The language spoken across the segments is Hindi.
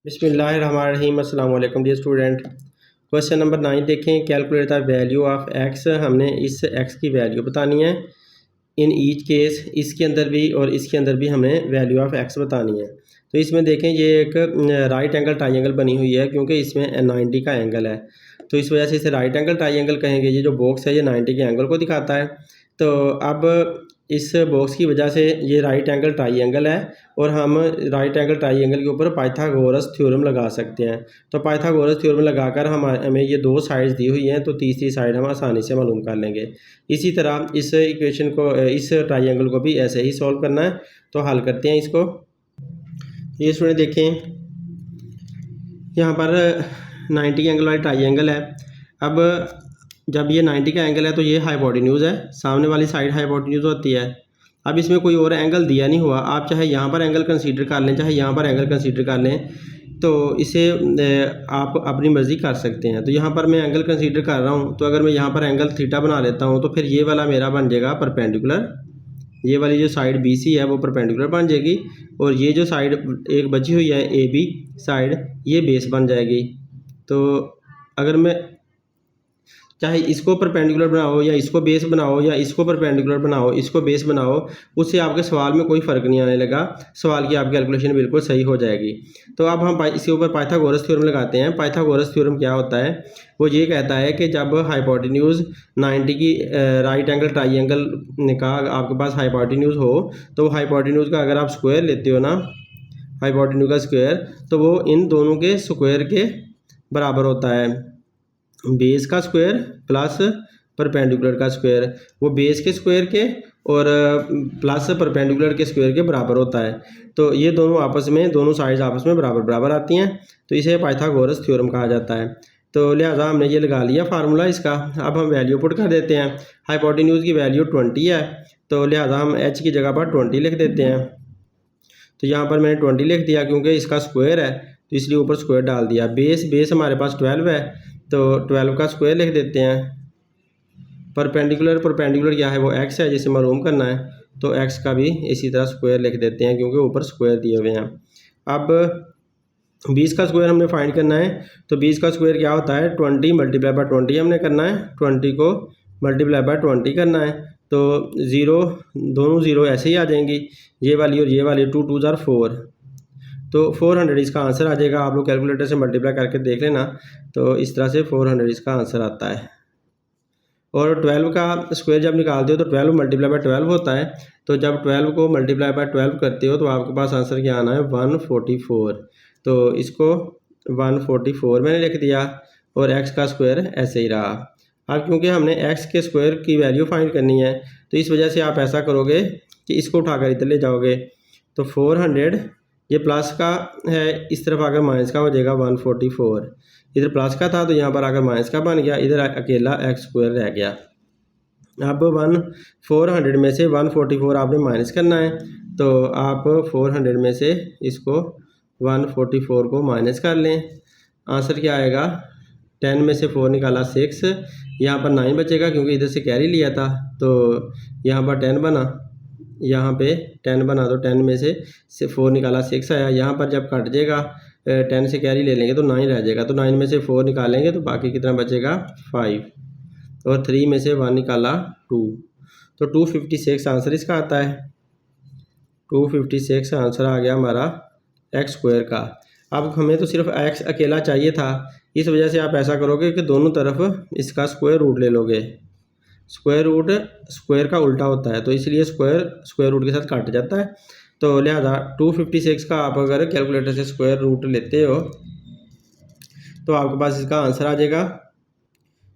बिस्मिल्लाहिर्रहमानिर्रहीम अस्सलाम वालेकुम डियर स्टूडेंट। क्वेश्चन नंबर 9 देखें। Calculate the value of x. हमने इस एक्स की वैल्यू बतानी है इन ईच केस। इसके अंदर भी और इसके अंदर भी हमें वैल्यू ऑफ एक्स बतानी है। तो इसमें देखें ये एक राइट एंगल ट्राइंगल बनी हुई है क्योंकि इसमें 90 का एंगल है, तो इस वजह से इसे राइट एंगल ट्राइंगल कहेंगे। ये जो बॉक्स है ये 90 के एंगल को दिखाता है। तो अब इस बॉक्स की वजह से ये राइट एंगल ट्राइंगल है और हम राइट एंगल ट्राइंगल के ऊपर पाइथागोरस थ्योरम लगा सकते हैं। तो पाइथागोरस थ्योरम लगाकर हमें ये दो साइड्स दी हुई हैं, तो तीसरी साइड हम आसानी से मालूम कर लेंगे। इसी तरह इस इक्वेशन को, इस ट्राइंगल को भी ऐसे ही सॉल्व करना है। तो हल करते हैं इसको। ये स्टूडेंट देखें यहाँ पर 90 एंगल वाली ट्राइंगल है। अब जब ये 90 का एंगल है तो ये हाइपोटेन्यूज है, सामने वाली साइड हाइपोटेन्यूज होती है। अब इसमें कोई और एंगल दिया नहीं हुआ, आप चाहे यहाँ पर एंगल कंसीडर कर लें चाहे यहाँ पर एंगल कंसीडर कर लें, तो इसे आप अपनी मर्ज़ी कर सकते हैं। तो यहाँ पर मैं एंगल कंसीडर कर रहा हूँ, तो अगर मैं यहाँ पर एंगल थीटा बना लेता हूँ तो फिर ये वाला मेरा बन जाएगा परपेंडिकुलर। ये वाली जो साइड BC है वो परपेंडिकुलर बन जाएगी और ये जो साइड एक बची हुई है AB साइड, ये बेस बन जाएगी। तो अगर मैं चाहे इसको परपेंडिकुलर बनाओ या इसको बेस बनाओ या इसको परपेंडिकुलर बनाओ इसको बेस बनाओ, उससे आपके सवाल में कोई फ़र्क नहीं आने लगा, सवाल की आपकी कैलकुलेशन बिल्कुल सही हो जाएगी। तो अब हम इसके ऊपर पाइथागोरस थ्योरम लगाते हैं। पाइथागोरस थ्योरम क्या होता है? वो ये कहता है कि जब हाइपोटेन्यूज 90 की राइट एंगल ट्राइंगल का आपके पास हाइपोटेन्यूज हो, तो हाइपोटेन्यूज का अगर आप स्क्वायर लेते हो ना, हाइपोटेन्यूज का स्क्वायर, तो वो इन दोनों के स्क्वायर के बराबर होता है। बेस का स्क्वायर प्लस परपेंडिकुलर का स्क्वायर, वो बेस के स्क्वायर के और प्लस परपेंडिकुलर के स्क्वायर के बराबर होता है। तो ये दोनों आपस में, दोनों साइड्स आपस में बराबर बराबर आती हैं, तो इसे पाइथागोरस थ्योरम कहा जाता है। तो लिहाजा हमने ये लगा लिया फार्मूला इसका। अब हम वैल्यू पुट कर देते हैं। हाइपोटेन्यूज की वैल्यू 20 है, तो लिहाजा हम h की जगह पर 20 लिख देते हैं। तो यहाँ पर मैंने 20 लिख दिया क्योंकि इसका स्क्वायर है, तो इसलिए ऊपर स्क्वायर डाल दिया। बेस हमारे पास 12 है, तो 12 का स्क्वायर लिख देते हैं। परपेंडिकुलर क्या है? वो x है जिसे मालूम करना है, तो x का भी इसी तरह स्क्वायर लिख देते हैं क्योंकि ऊपर स्क्वायर दिए हुए हैं। अब 20 का स्क्वायर हमने फाइंड करना है, तो 20 का स्क्वायर क्या होता है? 20 मल्टीप्लाई बाय 20 हमने करना है, 20 को मल्टीप्लाई बाय 20 करना है। तो ज़ीरो, दोनों ज़ीरो ऐसे ही आ जाएंगी, ये वाली और ये वाली, 2 2 ज़ार 4, तो 400 इसका आंसर आ जाएगा। आप लोग कैलकुलेटर से मल्टीप्लाई करके देख लेना, तो इस तरह से 400 इसका आंसर आता है। और 12 का स्क्वायर जब निकालते हो तो 12 मल्टीप्लाई बाय 12 होता है, तो जब 12 को मल्टीप्लाई बाय 12 करते हो तो आपके पास आंसर क्या आना है? 144। तो इसको 144 मैंने लिख दिया और x का स्क्वायर ऐसे ही रहा। अब क्योंकि हमने x के स्क्वायर की वैल्यू फाइंड करनी है, तो इस वजह से आप ऐसा करोगे कि इसको उठाकर इधर ले जाओगे, तो 400 ये प्लस का है, इस तरफ आकर माइनस का हो जाएगा 144। इधर प्लस का था तो यहाँ पर आकर माइनस का बन गया, इधर अकेला x स्क्वायर रह गया। अब 400 में से 144 आपने माइनस करना है, तो आप 400 में से इसको 144 को माइनस कर लें। आंसर क्या आएगा? 10 में से 4 निकाला 6, यहाँ पर 9 बचेगा क्योंकि इधर से कैरी लिया था, तो यहाँ पर 10 बना, यहाँ पे 10 बना, तो 10 में से 4 निकाला 6 आया। यहाँ पर जब कट जाएगा 10 से कैरी ले लेंगे तो 9 रह जाएगा, तो 9 में से 4 निकालेंगे तो बाकी कितना बचेगा? 5, और 3 में से 1 निकाला 2, तो 256 आंसर इसका आता है। 256 आंसर आ गया हमारा x स्क्वायर का। अब हमें तो सिर्फ x अकेला चाहिए था, इस वजह से आप ऐसा करोगे कि दोनों तरफ इसका स्क्वायर रूट ले लोगे। स्क्वायर रूट स्क्वायर का उल्टा होता है, तो इसलिए स्क्वायर रूट के साथ काट जाता है। तो लिहाजा 256 का आप अगर कैलकुलेटर से स्क्वायर रूट लेते हो तो आपके पास इसका आंसर आ जाएगा।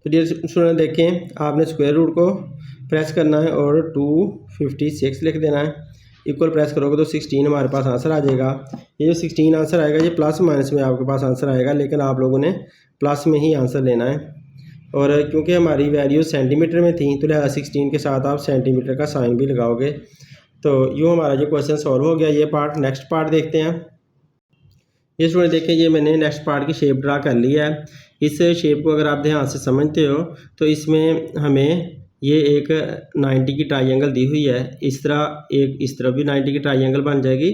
तो डियर स्टूडेंट देखें, आपने स्क्वायर रूट को प्रेस करना है और 256 लिख देना है। इक्वल प्रेस करोगे तो 16 हमारे पास आंसर आ जाएगा। ये जो 16 आंसर आएगा ये प्लस माइनस में आपके पास आंसर आएगा, लेकिन आप लोगों ने प्लस में ही आंसर लेना है। और क्योंकि हमारी वैल्यू सेंटीमीटर में थी तो लिहाजा 16 के साथ आप सेंटीमीटर का साइन भी लगाओगे। तो यूँ हमारा जो क्वेश्चन सॉल्व हो गया ये पार्ट। नेक्स्ट पार्ट देखते हैं। ये स्टूडेंट देखें, ये मैंने नेक्स्ट पार्ट की शेप ड्रा कर ली है। इस शेप को अगर आप ध्यान से समझते हो तो इसमें हमें ये एक 90 की ट्राइंगल दी हुई है, इस तरह एक इस तरफ भी 90 की ट्राइंगल बन जाएगी,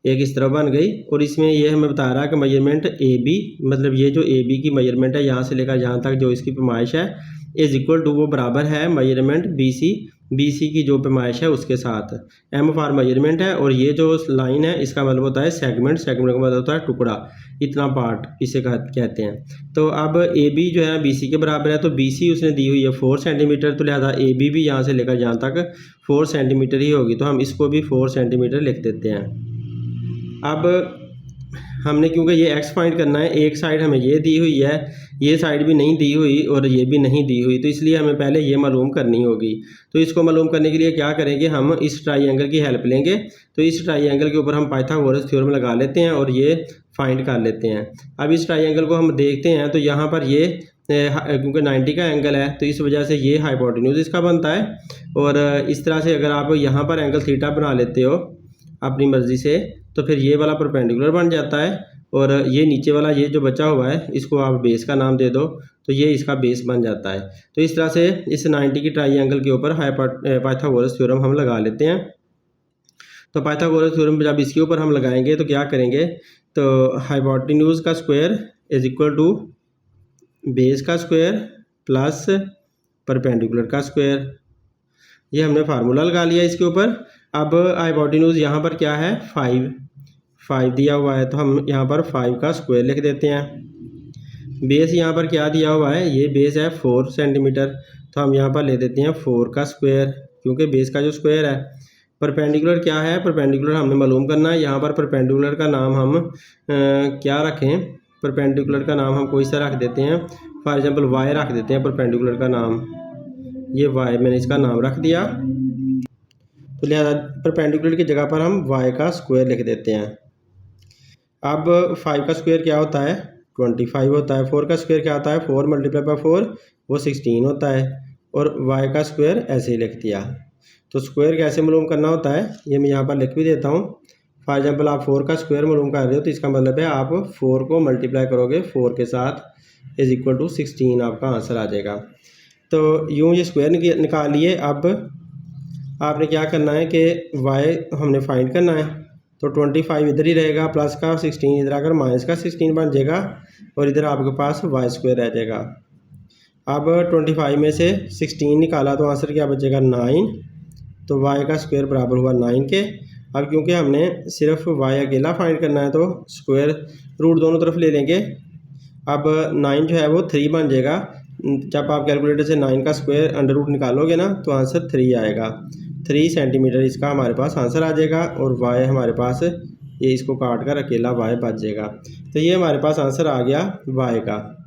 एक इस तरह बन गई। और इसमें ये हमें बता रहा है कि मेजरमेंट ए बी, मतलब ये जो ए बी की मेजरमेंट है यहाँ से लेकर यहाँ तक जो इसकी पैमाइश है, इज इक्वल टू वो बराबर है मेजरमेंट बी सी की जो पैमाइश है उसके साथ। एम फॉर मेजरमेंट है, और ये जो लाइन है इसका मतलब होता है सेगमेंट का मतलब होता है टुकड़ा, इतना पार्ट इसे कहते हैं। तो अब ए बी जो है बी सी के बराबर है, तो बी सी उसने दी हुई है 4 सेंटीमीटर, तो लिहाजा ए बी भी यहाँ से लेकर यहाँ तक 4 सेंटीमीटर ही होगी, तो हम इसको भी 4 सेंटीमीटर लिख देते हैं। अब हमने क्योंकि ये एक्स फाइंड करना है, एक साइड हमें ये दी हुई है, ये साइड भी नहीं दी हुई और ये भी नहीं दी हुई, तो इसलिए हमें पहले ये मालूम करनी होगी। तो इसको मालूम करने के लिए क्या करेंगे, हम इस ट्राइंगल की हेल्प लेंगे। तो इस ट्राइंगल के ऊपर हम पाइथागोरस थ्योरम लगा लेते हैं और ये फाइंड कर लेते हैं। अब इस ट्राइंगल को हम देखते हैं, तो यहाँ पर ये क्योंकि 90 का एंगल है तो इस वजह से ये हाइपोटेन्यूज इसका बनता है। और इस तरह से अगर आप यहाँ पर एंगल थीटा बना लेते हो अपनी मर्ज़ी से, तो फिर ये वाला परपेंडिकुलर बन जाता है, और ये नीचे वाला ये जो बचा हुआ है इसको आप बेस का नाम दे दो, तो ये इसका बेस बन जाता है। तो इस तरह से इस 90 की ट्राइंगल के ऊपर पाइथागोरस थ्योरम हम लगा लेते हैं। तो पाइथागोरस थ्योरम जब इसके ऊपर हम लगाएंगे तो क्या करेंगे, तो हाइपोटेन्यूज का square is equal to base का स्क्वायर प्लस परपेंडिकुलर का स्क्वायर, ये हमने फार्मूला लगा लिया इसके ऊपर। अब हाइपोटेन्यूज यहाँ पर क्या है 5 दिया हुआ है, तो हम यहाँ पर 5 का स्क्वायर लिख देते हैं। बेस यहाँ पर क्या दिया हुआ है, ये बेस है 4 सेंटीमीटर, तो हम यहाँ पर ले देते हैं 4 का स्क्वायर, क्योंकि बेस का जो स्क्वायर है। परपेंडिकुलर क्या है, परपेंडिकुलर हमने मालूम करना है। यहाँ पर परपेंडिकुलर का नाम हम क्या रखें, परपेंडिकुलर का नाम हम कोई सा रख देते हैं, फॉर एग्जांपल वाई रख देते हैं परपेंडिकुलर का नाम, ये वाई मैंने इसका नाम रख दिया। तो लिहाजा परपेंडिकुलर की जगह पर हम वाई का स्क्वायर लिख देते हैं। अब 5 का स्क्वायर क्या होता है 25 होता है, 4 का स्क्वायर क्या होता है 4 मल्टीप्लाई बाई 4 वो 16 होता है, और वाई का स्क्वायर ऐसे ही लिख दिया। तो स्क्वायर कैसे मालूम करना होता है ये मैं यहाँ पर लिख भी देता हूँ। फॉर एग्जांपल आप 4 का स्क्वायर मालूम कर रहे हो, तो इसका मतलब है आप 4 को मल्टीप्लाई करोगे 4 के साथ इज इक्वल टू 16, आपका आंसर आ जाएगा। तो यूँ ये स्क्वायर निकाल लिए। अब आपने क्या करना है कि वाई हमने फाइंड करना है, तो 25 इधर ही रहेगा, प्लस का 16 इधर आकर माइनस का 16 बन जाएगा, और इधर आपके पास वाई स्क्वायर रह जाएगा। अब 25 में से 16 निकाला तो आंसर क्या बचेगा 9, तो वाई का स्क्वायर बराबर हुआ 9 के। अब क्योंकि हमने सिर्फ वाई अकेला फाइंड करना है तो स्क्वायर रूट दोनों तरफ ले लेंगे। अब 9 जो है वो 3 बन जाएगा। जब आप कैलकुलेटर से 9 का स्क्वायर अंडर रूट निकालोगे ना तो आंसर 3 आएगा। 3 सेंटीमीटर इसका हमारे पास आंसर आ जाएगा, और वाई हमारे पास ये इसको काट कर अकेला वाई बच जाएगा। तो ये हमारे पास आंसर आ गया वाई का।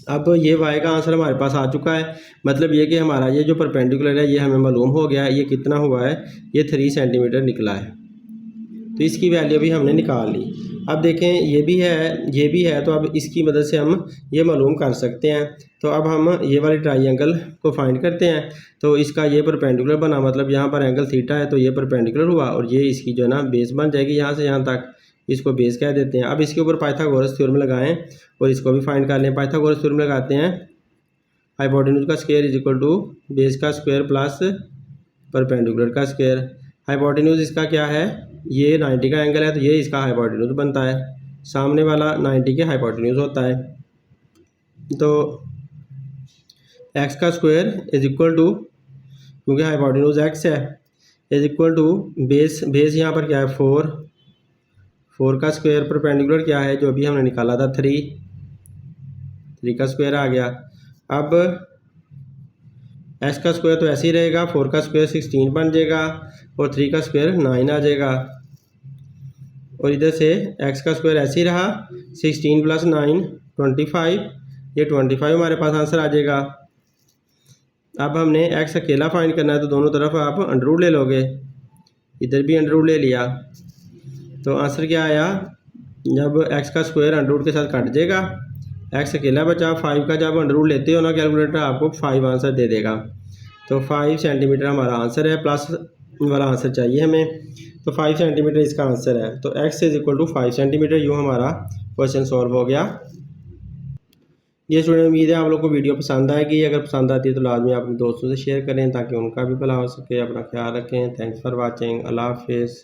अब ये वाई का आंसर हमारे पास आ चुका है, मतलब ये कि हमारा ये जो परपेंडिकुलर है ये हमें मालूम हो गया है, ये कितना हुआ है, ये 3 सेंटीमीटर निकला है। तो इसकी वैल्यू भी हमने निकाल ली। अब देखें ये भी है, तो अब इसकी मदद से हम ये मालूम कर सकते हैं। तो अब हम ये वाले ट्राइंगल को फाइंड करते हैं। तो इसका ये परपेंडिकुलर बना, मतलब यहाँ पर एंगल थीटा है तो ये परपेंडिकुलर हुआ, और ये इसकी जो है ना बेस बन जाएगी यहाँ से यहाँ तक, इसको बेस कह देते हैं। अब इसके ऊपर पाइथागोरस थ्योरम लगाएं और इसको भी फाइंड कर लें। पाइथागोरस थ्योरम लगाते हैं, हाइपोटेन्यूज का square is equal to base का स्क्वायर प्लस परपेंडिकुलर का स्क्वायर। हाइपोटेन्यूज इसका क्या है, ये 90 का एंगल है तो ये इसका हाइपोटेन्यूज बनता है, सामने वाला 90 के हाइपोटेन्यूज होता है। तो एक्स का स्क्वायर इज इक्वल टू, क्योंकि हाइपोटेन्यूज एक्स है, इज इक्वल टू बेस यहाँ पर क्या है 4 का स्क्वायर, परपेंडिकुलर क्या है जो अभी हमने निकाला था 3 का स्क्वायर आ गया। अब एक्स का स्क्वायर तो ऐसे ही रहेगा, 4 का स्क्वायर 16 बन जाएगा, और 3 का स्क्वायर 9 आ जाएगा, और इधर से एक्स का स्क्वायर ऐसे ही रहा, 16 प्लस 9 25, ये 25 हमारे पास आंसर आ जाएगा। अब हमने एक्स अकेला फाइंड करना है, तो दोनों तरफ आप अंडर रूट ले लोगे, इधर भी अंडर रूट ले लिया, तो आंसर क्या आया, जब एक्स का स्क्वायर अंडर रूट के साथ कट जाएगा, एक्स अकेला बचा, 5 का जब अंडर रूट लेते हो ना कैलकुलेटर आपको 5 आंसर दे देगा। तो 5 सेंटीमीटर हमारा आंसर है, प्लस वाला आंसर चाहिए हमें, तो 5 सेंटीमीटर इसका आंसर है। तो x is equal to 5 centimetre, यूँ हमारा क्वेश्चन सॉल्व हो गया। ये स्टूडेंट, उम्मीद है आप लोग को वीडियो पसंद आएगी। अगर पसंद आती है तो लाजमी अपने दोस्तों से शेयर करें ताकि उनका भी भला हो सके। अपना ख्याल रखें। Thanks for watching. अल्लाह हाफिज़।